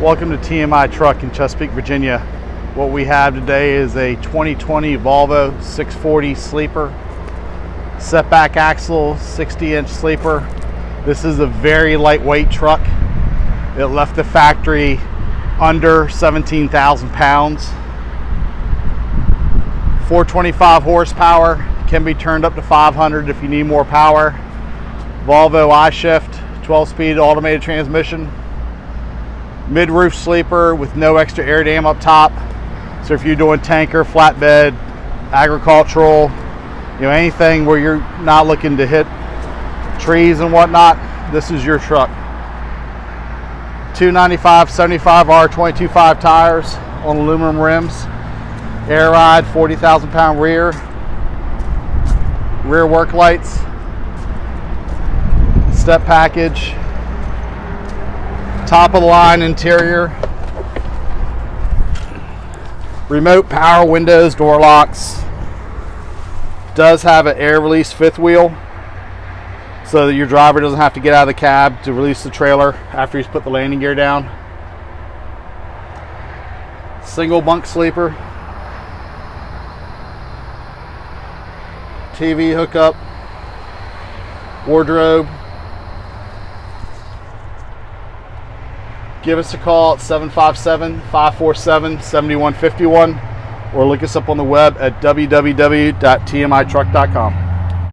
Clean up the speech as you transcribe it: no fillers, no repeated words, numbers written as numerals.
Welcome to TMI Truck in Chesapeake, Virginia. What we have today is a 2020 Volvo 640 Sleeper. Setback axle, 60-inch sleeper. This is a very lightweight truck. It left the factory under 17,000 pounds. 425 horsepower, can be turned up to 500 if you need more power. Volvo Ishift, 12-speed automated transmission. Mid-roof sleeper with no extra air dam up top. So if you're doing tanker, flatbed, agricultural, anything where you're not looking to hit trees and whatnot, this is your truck. 295 75R 22.5 tires on aluminum rims. Air ride, 40,000 pound rear work lights, step package, top of the line interior, remote power windows, door locks. Does have an air release fifth wheel so that your driver doesn't have to get out of the cab to release the trailer after he's put the landing gear down. Single bunk sleeper, TV hookup, wardrobe. Give us a call at 757-547-7151 or look us up on the web at www.tmitruck.com.